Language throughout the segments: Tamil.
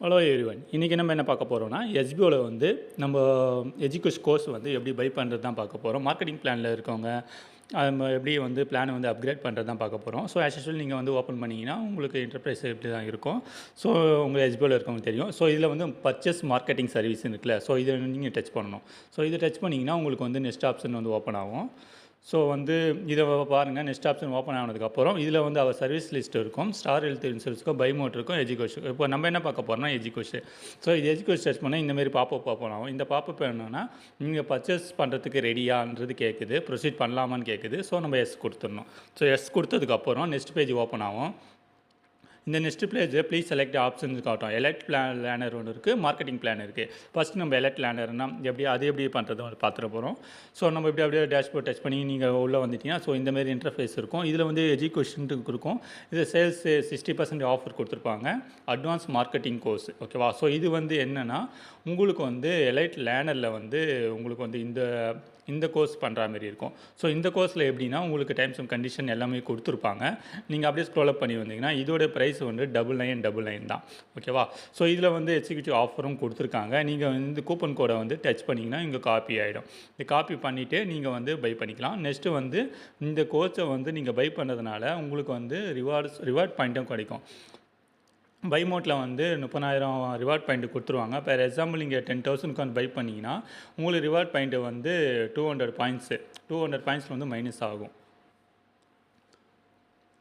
Hello everyone. இன்றைக்கி நம்ம என்ன பார்க்க போகிறோம்னா, எஸ்பிஓவில் வந்து நம்ம எஜுகேஷன் கோர்ஸ் வந்து எப்படி பை பண்ணுறது தான் பார்க்க போகிறோம். மார்க்கெட்டிங் பிளானில் இருக்கவங்க நம்ம எப்படி வந்து பிளானை வந்து அப்கிரேட் பண்ணுறது தான் பார்க்க போகிறோம். ஸோ ஆஸ் யூசுவல் நீங்கள் வந்து ஓப்பன் பண்ணிங்கன்னா உங்களுக்கு என்டர்பிரைஸ் எப்படி தான் இருக்கும். ஸோ உங்கள் எஸ்பிஓவில் இருக்கவங்க தெரியும். ஸோ இதில் வந்து பர்ச்சேஸ் மார்க்கெட்டிங் சர்வீஸ் இருக்குல்ல, ஸோ இதை நீங்கள் டச் பண்ணணும். ஸோ இதை டச் பண்ணிங்கன்னா உங்களுக்கு வந்து நெக்ஸ்ட் ஆப்ஷன் வந்து ஓப்பன் ஆகும். ஸோ வந்து இதை பாருங்கள், நெக்ஸ்ட் ஆப்ஷன் ஓப்பன் ஆனதுக்கப்புறம் இதில் வந்து அவர் சர்வீஸ் லிஸ்ட் இருக்கும். ஸ்டார் ஹெல்த் இன்சூரன்ஸுக்கும் பை மோட் இருக்கும், எஜுகேஷன். இப்போ நம்ம என்ன பார்க்க போகிறோம்னா எஜுகேஷன். ஸோ இது எஜுகேஷன் டச் பண்ணால் இந்தமாரி பாப்பப் ஓப்பன் ஆகும். இந்த பாப்பப் என்னென்னா நீங்கள் பர்ச்சேஸ் பண்ணுறதுக்கு ரெடியான்றது கேட்குது, ப்ரொசீட் பண்ணலாமான்னு கேட்குது. ஸோ நம்ம எஸ் கொடுத்துடணும். ஸோ எஸ் கொடுத்ததுக்கப்புறம் நெக்ஸ்ட் பேஜ் ஓப்பன் ஆகும். இந்த next page please select options காட்டும். எலக்ட் பிளானர் ஒன்று இருக்குது, மார்க்கெட்டிங் பிளான் இருக்குது. ஃபஸ்ட்டு நம்ம எலக்ட் பிளானர்னால் எப்படி பண்ணுறது பார்த்துட்டு போகிறோம். ஸோ நம்ம அப்படியே டேஷ்போர்ட் டச் பண்ணி நீங்கள் உள்ளே வந்துட்டீங்கன்னா ஸோ இந்தமாரி இன்டர்ஃபேஸ் இருக்கும். இதில் வந்து எஜுகேஷனுக்கு இருக்கும். இது சேல்ஸ் 60% ஆஃபர் கொடுத்துருப்பாங்க, அட்வான்ஸ் மார்க்கெட்டிங் கோர்ஸ். ஓகேவா? ஸோ இது வந்து என்னென்னா உங்களுக்கு வந்து எலைட் லேனரில் வந்து உங்களுக்கு வந்து இந்த கோர்ஸ் பண்ணுற மாதிரி இருக்கும். ஸோ இந்த கோர்ஸில் எப்படின்னா உங்களுக்கு டைம்ஸ் அண்ட் கண்டிஷன் எல்லாமே கொடுத்துருப்பாங்க. நீங்கள் அப்படியே ஸ்க்ரோல் அப் பண்ணி வந்தீங்கன்னா இதோட ப்ரைஸ் வந்து 9999 தான். ஓகேவா? ஸோ இதில் வந்து எக்ஸிக்யூட்டிவ் ஆஃபரும் கொடுத்துருக்காங்க. நீங்கள் வந்து கூப்பன் கோடை வந்து டச் பண்ணிங்கன்னா இங்கே காப்பி ஆகிடும். இந்த காப்பி பண்ணிவிட்டு நீங்கள் வந்து பை பண்ணிக்கலாம். நெக்ஸ்ட்டு வந்து இந்த கோர்ஸை வந்து நீங்கள் பை பண்ணுறதுனால உங்களுக்கு வந்து ரிவார்ட் பாயிண்ட்டும் கிடைக்கும். பை மோட்டில் வந்து 30,000 ரிவார்ட் பாயிண்ட்டு கொடுத்துருவாங்க. ஃபார் எக்ஸாம்பிள் நீங்கள் 10,000க்கு வந்து பை பண்ணிங்கன்னா உங்களுக்கு ரிவார்ட் பாயிண்ட்டு வந்து 200 பாயிண்ட்ஸில் வந்து மைனஸ் ஆகும்.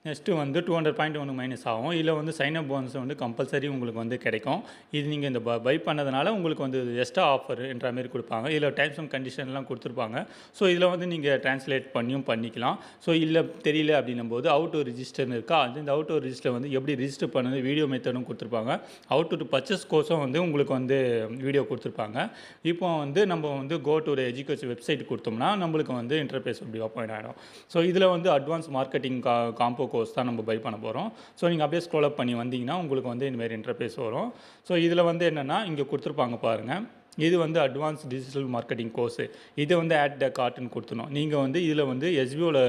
நெக்ஸ்ட்டு வந்து 200 பாயிண்ட் ஒன்று மைனஸ் ஆகும். இதில் வந்து சைனப் போனஸ் வந்து கம்பல்சரி உங்களுக்கு வந்து கிடைக்கும். இது நீங்கள் இந்த பை பண்ணதுனால உங்களுக்கு வந்து எக்ஸ்ட்ரா ஆஃபர் என்ற மாதிரி கொடுப்பாங்க. இதில் டைம்ஸ் அண்ட் கண்டிஷன்லாம் கொடுத்துருப்பாங்க. ஸோ இதில் வந்து நீங்கள் ட்ரான்ஸ்லேட் பண்ணிக்கலாம். ஸோ இல்லை தெரியல அப்படின்னும் போது அவுட் டு ரிஜிஸ்டர்னு இருக்கா, இந்த அவுட் டு ரிஜிஸ்டர் வந்து எப்படி ரிஜிஸ்டர் பண்ணுறது வீடியோ மெத்தடும் கொடுத்துருப்பாங்க. அவுட் டு பர்ச்சேஸ் கோர்ஸும் வந்து உங்களுக்கு வந்து வீடியோ கொடுத்துருப்பாங்க. இப்போ வந்து நம்ம வந்து கோ டு எஜுகேஷன் வெப்சைட் கொடுத்தோம்னா நம்மளுக்கு வந்து இன்டர்ஃபேஸ் அப்படி ஓப்பன் ஆகிடும். ஸோ இதில் வந்து அட்வான்ஸ் மார்க்கெட்டிங் காம்போ கோர்ஸ் தான் நம்ம பை பண்ண போகிறோம். ஸோ நீங்கள் அப்படியே ஸ்க்ரோல் அப் பண்ணி வந்தீங்கன்னா உங்களுக்கு வந்து இந்தமாரி இன்டர்ஃபேஸ் வரும். ஸோ இதில் வந்து என்னென்னா இங்கே கொடுத்துருப்பாங்க பாருங்கள், இது வந்து அட்வான்ஸ் டிஜிட்டல் மார்க்கெட்டிங் கோர்ஸு. இதை வந்து ஆட் த கார்ட்டுன்னு கொடுத்துணும். நீங்கள் வந்து இதில் வந்து எஸ்பிஓவில்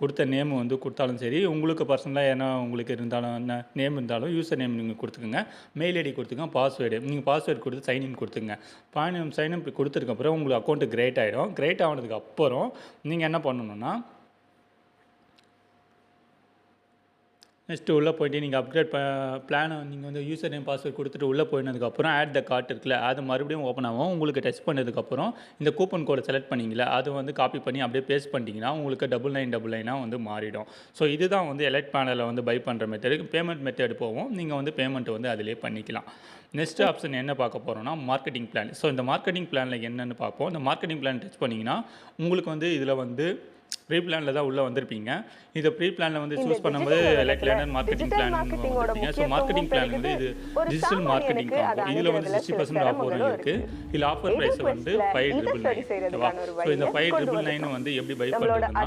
கொடுத்த நேம் வந்து கொடுத்தாலும் சரி, உங்களுக்கு பர்சனலாக ஏன்னா உங்களுக்கு இருந்தாலும் என்ன நேம் இருந்தாலும் யூசர் நேம் நீங்கள் கொடுத்துக்குங்க, மெயில் ஐடி கொடுத்துங்க, பாஸ்வேர்டு நீங்கள் பாஸ்வேர்டு கொடுத்து சைன்இன் கொடுத்துங்க. சைன்இன் கொடுத்ததுக்கப்புறம் உங்களுக்கு அக்கௌண்ட்டு கிரியேட் ஆகிடும். கிரியேட் ஆனதுக்கு அப்புறம் நீங்கள் என்ன பண்ணணுன்னா நெக்ஸ்ட்டு உள்ளே போய்ட்டு நீங்கள் அப்கிரேட் பிளானை நீங்கள் வந்து யூசர் நேம் பாஸ்வேர்ட் கொடுத்துட்டு உள்ளே போயினதுக்கப்புறம் ஆட் த கார்ட் இருக்குல்ல, அது மறுபடியும் ஓப்பன் ஆகும். உங்களுக்கு டச் பண்ணதுக்கப்புறம் இந்த கூப்பன் கோடை செலக்ட் பண்ணிங்களா, அது வந்து காப்பி பண்ணி அப்படியே பேஸ்ட் பண்ணிட்டீங்கன்னா உங்களுக்கு 9999 வந்து மாறிடும். ஸோ இதுதான் வந்து எலக்ட் பேனலில் வந்து பை பண்ணுற மெத்தடு. பேமெண்ட் மெத்தட் போவோம், நீங்கள் வந்து பேமெண்ட் வந்து அதிலே பண்ணிக்கலாம். நெக்ஸ்ட் ஆப்ஷன் என்ன பார்க்க போகிறோம்னா மார்க்கெட்டிங் பிளான். ஸோ இந்த மார்க்கெட்டிங் பிளானில் என்னென்னு பார்ப்போம். இந்த மார்க்கெட்டிங் பிளான் டச் பண்ணிங்கன்னா உங்களுக்கு வந்து இதில் வந்து ப்ரீ பிளானில் தான் உள்ளே வந்திருப்பீங்க. இதை ப்ரீ பிளானில் வந்து சூஸ் பண்ணும்போது லைக் லேர்னர் மார்க்கெட்டிங் பிளான் வந்துருப்பீங்க. ஸோ மார்க்கெட்டிங் பிளான் வந்து இது டிஜிட்டல் மார்க்கெட்டிங் காம்போ. இதில் வந்து 60% ஆஃபரும் இருக்குது. இதில் ஆஃபர் ப்ரைஸ் வந்து 5,999. ஓகேவா? ஸோ இந்த 5,999 வந்து எப்படி பை பண்ணுறதுன்னா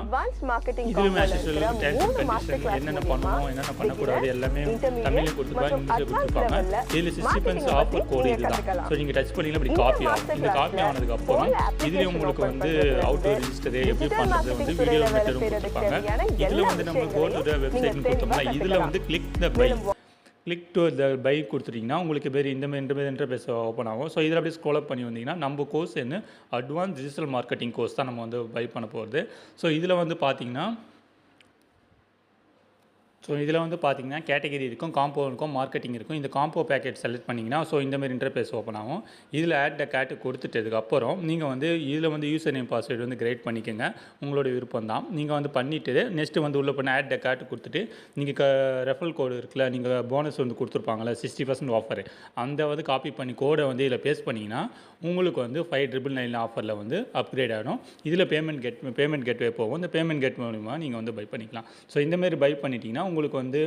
இதுவுமே ஆக்சுவல் டேக்ஸ் அண்ட் கண்டிஷன் என்னென்ன பண்ணணும் என்னென்ன பண்ணக்கூடாது எல்லாமே தமிழில் கொடுத்துருப்பாங்க, இங்கிலீஷில் கொடுத்துருப்பாங்க. இதில் 60% ஆஃபர் கோடு இதுதான். ஸோ நீங்கள் டச் பண்ணிங்கன்னா இப்படி காப்பி ஆகும். இந்த காப்பி ஆனதுக்கப்புறம் இதுலேயும் உங்களுக்கு வந்து அவுட் ரிஜிஸ்டர் எப்படி பண்ணுறது வந்து வீடியோ மெத்தடும் கொடுத்துருப்பாங்க. இதில் வந்து நம்ம கோ டு த வெப்சைட்னு கொடுத்தோம்னா இதில் வந்து கிளிக் டு த பை கொடுத்துட்டிங்கன்னா உங்களுக்கு பேர் இந்த இன்டர்ஃபேஸ் ஓப்பன் ஆகும். ஸோ இதில் அப்படியே ஸ்க்ரோல் அப் பண்ணி வந்தீங்கன்னா நம்ம கோர்ஸ் என்ன அட்வான்ஸ் டிஜிட்டல் மார்க்கெட்டிங் கோர்ஸ் தான் நம்ம வந்து பை பண்ண போகிறது. ஸோ இதில் வந்து பார்த்தீங்கன்னா கேட்டகரி இருக்கும், காம்போ இருக்கும், மார்க்கெட்டிங் இருக்கும். இந்த காம்போ பேக்கெட் செலக்ட் பண்ணிங்கன்னா ஸோ இந்தமாரி இன்டர்ஃபேஸ் ஓப்பன் ஆகும். இதில் ஆட் த கேட்டு கொடுத்துட்டதுக்கப்புறம் நீங்கள் வந்து இதில் வந்து யூசர் நேம் பாஸ்வேர்டு வந்து கிரியேட் பண்ணிக்கோங்க. உங்களோட விருப்பம் தான். நீங்கள் வந்து பண்ணிவிட்டு நெக்ஸ்ட்டு வந்து உள்ளே பண்ண ஆட் த கேட்டு கொடுத்துட்டு நீங்கள் ரெஃபரல் கோடு இருக்குல்ல, நீங்கள் போனஸ் வந்து கொடுத்துருப்பாங்களே 60% ஆஃபர், அந்த வந்து காப்பி பண்ணி கோடை வந்து இதில் பேஸ்ட் பண்ணிங்கன்னா உங்களுக்கு வந்து 5,999 ஆஃபரில் வந்து அப்கிரேட் ஆகிடும். இதில் பேமெண்ட் கேட்வே போகும். இந்த பேமெண்ட் கேட் மூலிமா நீங்கள் வந்து பை பண்ணிக்கலாம். ஸோ இந்தமாரி பை பண்ணிட்டீங்கன்னா உங்களுக்கு வந்து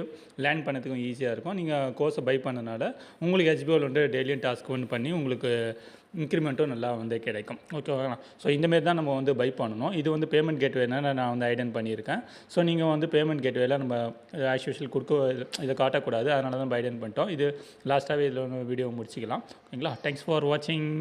லேர்ன் பண்ணதுக்கும் ஈஸியாக இருக்கும். நீங்கள் கோர்ஸை பை பண்ணனால உங்களுக்கு எஸ்பிஓவில் வந்து டெய்லியும் டாஸ்க் ஒன்று பண்ணி உங்களுக்கு இன்க்ரிமெண்ட்டும் நல்லா வந்து கிடைக்கும். ஓகேவா? ஸோ இந்தமாரி தான் நம்ம வந்து பை பண்ணணும். இது வந்து பேமெண்ட் கேட்வேனா நான் வந்து ஐடென்ட் பண்ணியிருக்கேன். ஸோ நீங்கள் வந்து பேமெண்ட் கேட்வேல நம்ம ஆஸ் யூஷுவல் இதை காட்டக்கூடாது, அதனால தான் ஐடென்ட் பண்ணிட்டோம். இது லாஸ்ட்டாகவே இதில் ஒன்று வீடியோ முடிச்சிக்கலாம். ஓகேங்களா? தேங்க்ஸ் ஃபார் வாட்சிங்.